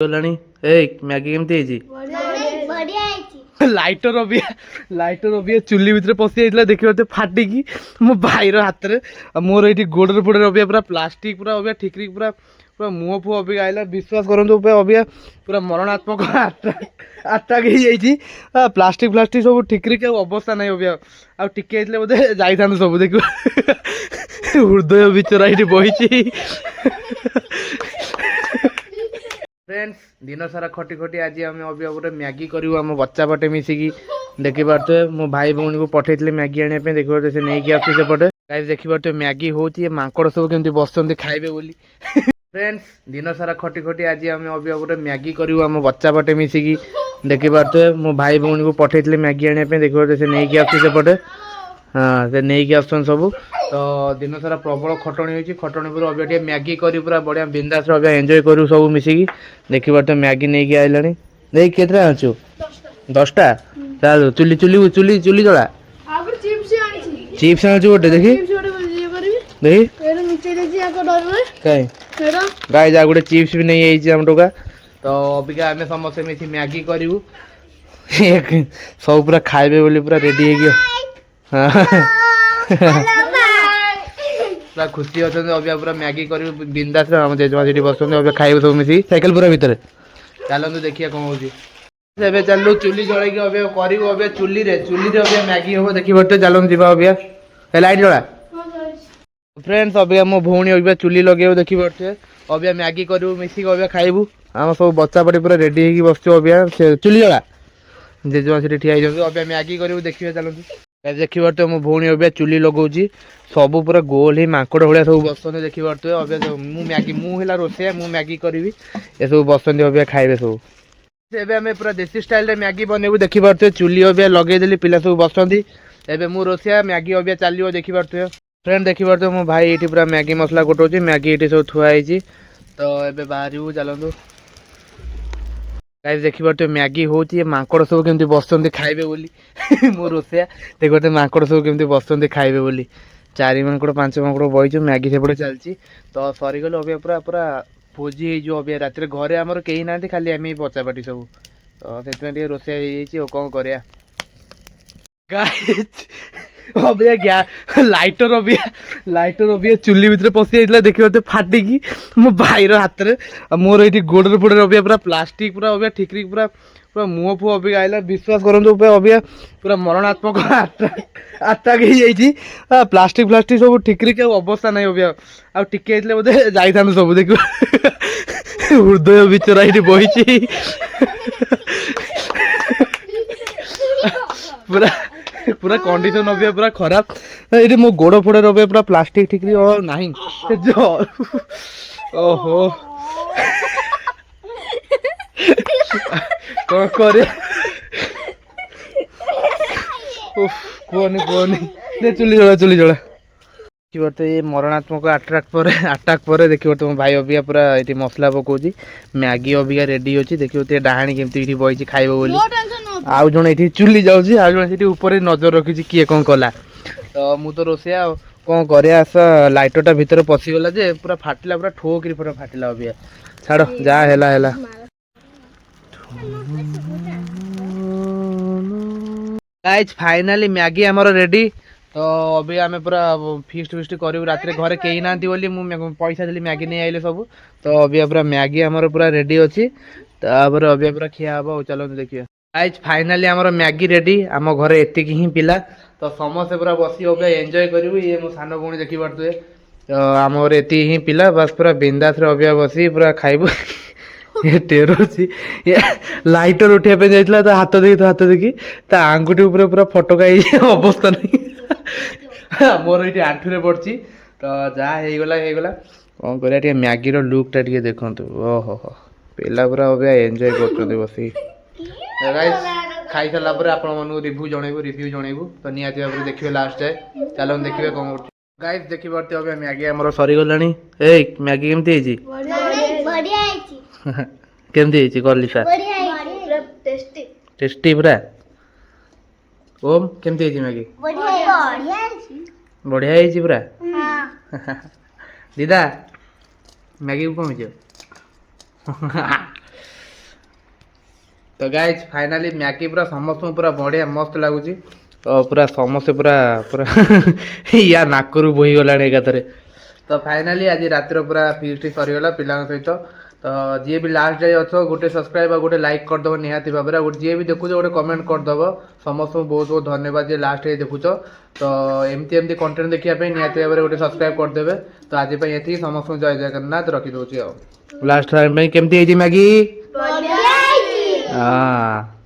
गलानी ए Maggi केमती lighter अबिया चुली भितर पशि जाइए देखिए फाटिकी मो भाईर हाथ में मोर ये गोड़े पोड़े अबिया पूरा प्लास्टिक पूरा अबिया ठिकरी पूरा पूरा मुह फुह अबिया आइला विश्वास करूँ अबिया पूरा मरणात्मक आटाक हो प्लास्टिक फ्लास्टिक सब ठिकरिक अवस्था नहीं अबिया आ टिके बोधे जाइए सब देख हृदय विचरा ये बही फ्रेंड्स दिन सारा खटी खटी आज आम अभी गोटे मैगी करूँ आम बच्चा पटे मिसिकी देखी पारे मो भाई भौणी को पठे मैगी आने देखी पारे से नहीं आसपटे गाइस देखी पारे मैगी होती मांकड़ सब केमती बसते खाइबे बोली फ्रेंड्स दिन सारा खटी खटी आज आम अभी गोटे मैगी करूँ आम बच्चा पटे मिसिकी देखी पारे मो भाई भौणी को पठे मैगी आने देखी पारे से नहीं आसपटे हाँ से नहीं आसन सब तो दिन सारा प्रबल खटणी होती खटणी पर अभी मैगी करी पूरा बढ़िया बिंदास अभी एंजॉय करूँ सब मिसिकी देखी पारे मैगी नहीं आइला देख के आनचु 10टा चल चुली चुली चुली चुली जला चिप्स आनु गोटे देखी गाय जा गोटे चिप्स भी नहीं आई आम टोका तो अबिका आम समस्त मिसी मैगी करूँ सब पूरा खाइबे बोली पूरा रेडी हो पूरा खुशी अच्छा अभी पूरा मैगी कर बिंदास जेजमा से बस अभी खाइबे सब मिसी साइकेल पूरा भितर चलते देखिए कौन हो चलू चुली जल अभी करू अभी चुली रे अभी मैगी हम देखी पारे चलते जावा अभी लाइट जला फ्रेंड्स अभी मो भौणी अभी चुली लगे देखी पारे अभी मैगी करू मिसिक अभी खाइबू आम सब बच्चा पटे पूरा रेडी हो बस अभी चुली जला जेजमा से ठिया अभी मैगी करू देखिए चलते देखी पारे मो भौणी अभी चुली लगौची सब पूरा गोल ही मांकड़ भाया सब बसते देखी पारे अभी मैगी मुझे रोषे मु मैगी करी ये सब बसते अभी खाइबे सब एबे हमें पूरा देसी स्टाइल रे मैगी बनैबू देखी पारे चुली अभी लगेदेली पिला सब बसती एबे मु रोषिया मैगी अभी चलो देखी पारे फ्रेंड देखी पारे मो भाई ये पूरा मैगी मसला गोटाऊँ मैगी ये सब थुआई तो एबे बाहर चलतु गाइस देखी पारे मैगी होती मांकड़ सब केमती बसते खाइबे बोली मो रोषिया देख पारे मांकड़ सब केमती बसते खाइबे बोली 4 मांकड़ 5 मांकड़ बही मैगी सेपटे चलती तो सरीगल अभी पूरा पूरा भोजी हो अभी रात घरे आमर कहीं ना खाली आम बच्चापाटी सब तो से रोषे कौन कर लाइटर अभी चुली भितर पशि जाइए देखिए फाटिकी मो भाईर हाथ में मोर ये गोड़े पोड़े अभी पूरा प्लास्टिक पूरा अभी ठिकरी पूरा पूरा मुह फुह अभी आइला विश्वास करूँ अभी पूरा मरणात्मक आटाक हो प्लास्टिक फ्लास्टिक सब ठिकरिक अवस्था नहीं अभी आ टिके बोधे जाइए सब देख हृदय विचरा ये बही पूरा पूरा कंडीशन अभी पूरा खराब ये मो गोड़ फोड़े अभी पूरा प्लास्टिक ठिकरी नहीं ओहो कौन करे कहनी चुली जला ये मरणात्मक आटाक पर देखिए तुम भाई अबिया पूरा ये मसला पकाउची मैगी अबिका रेडी अच्छी देखिए डाहाणी केमती बही खाइब बोली आउ जन ये चुली जाऊँगी आउ जन ऊपर नजर रखी किए कौन कला तो मु तो रोषिया कौन कर लाइटरटा भितर पशिगला जे पूरा फाटिला पूरा ठोक पूरा फाटिला अबिया छाड़ जा है गाइस फाइनली मैगी आमर रेडी तो अभी आम पूरा फिस्ट फिस्ट करूँ रात घरे कहीं ना बोली पैसा देली मैगी नहीं आइले सब तो अभी पूरा मैगी आमर पूरा रेडी अच्छी तापर अभी पूरा खिया हम चलते देखिए गाइस फाइनली आमर मैगी रेडी आम घरे एतिक ही पिला तो समस्ते पूरा बसी अभी एंजॉय करूँ ये मो सान भौणी देखी पारे तो आम घर एति ही पिला बस पूरा बिंदास अभी बसी पूरा खाइबू ये टेरोसी लाइटर उठा जाइए तो हाथ देखी आंगुठी ऊपर पूरा फटका अवस्था नहीं मोर ये आंठुरे पड़ी तो जहाँ होगला कौन कर मैगी लुकटा देखु ओहो पिला पूरा अभी एंजॉय कर बस खाई सारा आप रिव्यू जनइबू तो निहाती भाव देखिए लास्ट जाए चलो देखिए कौन कर गाइस देखी पारे अभी मैगी आमर सरीगला मैगी केमती केमती कर लिसा टेस्टी पूरा ओम केमती मैगी बढ़िया है पूरा दीदा मैगी कौन तो गाइज फाइनाली मैगी पूरा समस्त पूरा बढ़िया मस्त लगुच तो पूरा समस्ते पूरा पूरा या नाकरू बोही गला एकाथरे तो फाइनाली आज रातिर पूरा फीस्ट सरीगला पिला सहित तो जी भी लास्ट डे अच्छो गोटे सब्सक्राइब और गोटे लाइक करदेव निहाती भाव में जी भी देखुच गोटे कमेंट करदेव समस्त बहुत बहुत धन्यवाद जे लास्ट डे देखुच तो एमती एमती कंटेंट देखा निहाती भाव में गोटे सब्सक्राइब करदेवे तो आज ये समस्त जय जगन्नाथ रखी दूसरी लास्ट टाइम केमती मैगी हाँ